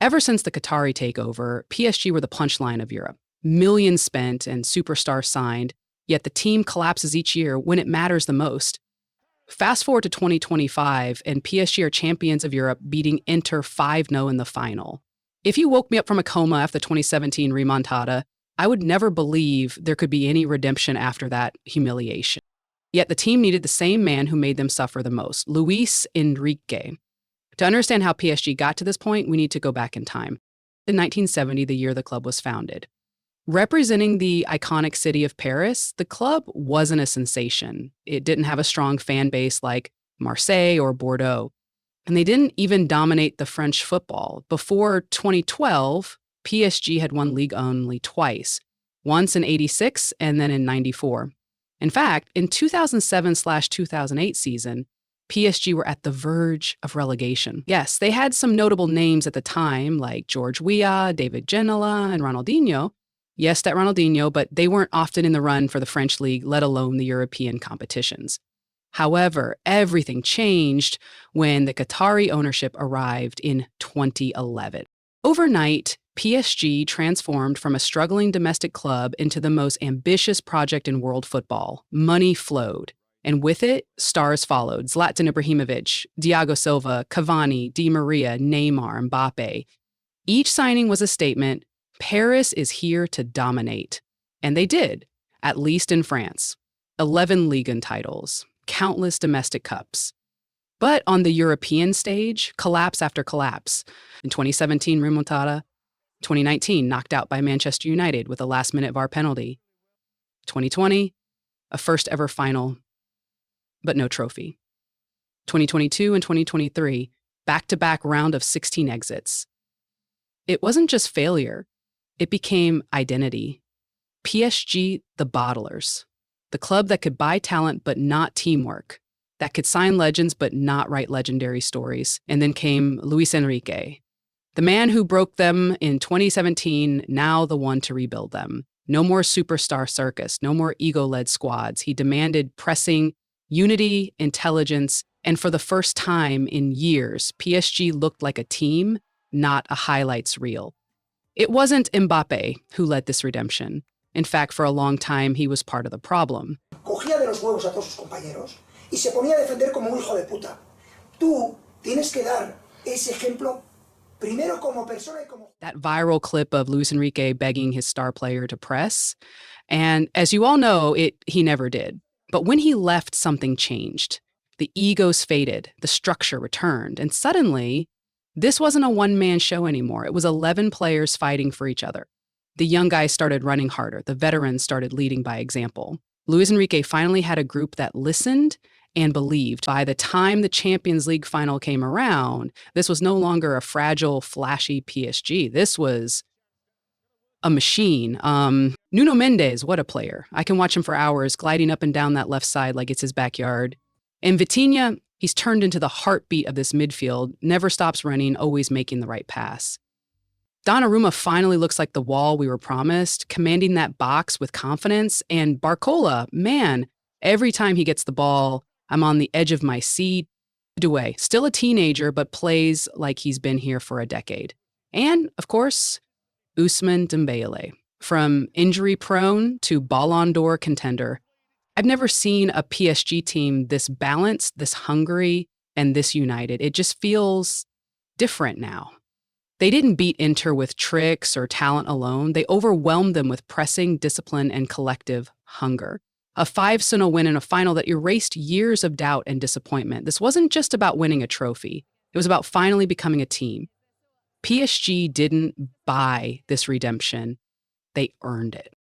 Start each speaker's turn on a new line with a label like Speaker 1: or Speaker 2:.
Speaker 1: Ever since the Qatari takeover, PSG were the punchline of Europe. Millions spent and superstars signed, yet the team collapses each year when it matters the most. Fast forward to 2025, and PSG are champions of Europe, beating Inter 5-0 in the final. If you woke me up from a coma after the 2017 remontada, I would never believe there could be any redemption after that humiliation. Yet the team needed the same man who made them suffer the most, Luis Enrique. To understand how PSG got to this point, we need to go back in time. In 1970, the year the club was founded. Representing the iconic city of Paris, the club wasn't a sensation. It didn't have a strong fan base like Marseille or Bordeaux. And they didn't even dominate the French football. Before 2012, PSG had won Ligue only twice, once in '86 and then in '94. In fact, in 2007/2008 season, PSG were at the verge of relegation. Yes, they had some notable names at the time, like George Weah, David Ginola, and Ronaldinho. Yes, that Ronaldinho, but they weren't often in the run for the French league, let alone the European competitions. However, everything changed when the Qatari ownership arrived in 2011. Overnight, PSG transformed from a struggling domestic club into the most ambitious project in world football. Money flowed. And with it, stars followed. Zlatan Ibrahimovic, Thiago Silva, Cavani, Di Maria, Neymar, Mbappé. Each signing was a statement: Paris is here to dominate. And they did, at least in France. 11 Ligue 1 titles, countless domestic cups. But on the European stage, collapse after collapse. In 2017, remontada. 2019, knocked out by Manchester United with a last-minute VAR penalty. 2020, a first-ever final, but no trophy. 2022 and 2023, back-to-back round of 16 exits. It wasn't just failure. It became identity. PSG, the bottlers. The club that could buy talent but not teamwork. That could sign legends but not write legendary stories. And then came Luis Enrique. The man who broke them in 2017, now the one to rebuild them. No more superstar circus, no more ego-led squads. He demanded pressing, unity, intelligence, and for the first time in years, PSG looked like a team, not a highlights reel. It wasn't Mbappé who led this redemption. In fact, for a long time, he was part of the problem.
Speaker 2: Cogía de los huevos a todos sus compañeros y se ponía a defender como un hijo de puta. Tú tienes que dar ese ejemplo primero como persona y como...
Speaker 1: That viral clip of Luis Enrique begging his star player to press. And as you all know, he never did. But when he left, something changed. The egos faded, the structure returned, and suddenly, this wasn't a one-man show anymore. It was 11 players fighting for each other. The young guys started running harder. The veterans started leading by example. Luis Enrique finally had a group that listened and believed. By the time the Champions League final came around, this was no longer a fragile, flashy PSG. This was a machine. Nuno Mendes, what a player. I can watch him for hours, gliding up and down that left side like it's his backyard. And Vitinha, he's turned into the heartbeat of this midfield, never stops running, always making the right pass. Donnarumma finally looks like the wall we were promised, commanding that box with confidence. And Barcola, man, every time he gets the ball, I'm on the edge of my seat. Doué, still a teenager, but plays like he's been here for a decade. And, of course, Ousmane Dembélé. From injury-prone to Ballon d'Or contender, I've never seen a PSG team this balanced, this hungry, and this united. It just feels different now. They didn't beat Inter with tricks or talent alone. They overwhelmed them with pressing, discipline, and collective hunger. A 5-0 win in a final that erased years of doubt and disappointment. This wasn't just about winning a trophy. It was about finally becoming a team. PSG didn't buy this redemption. They earned it.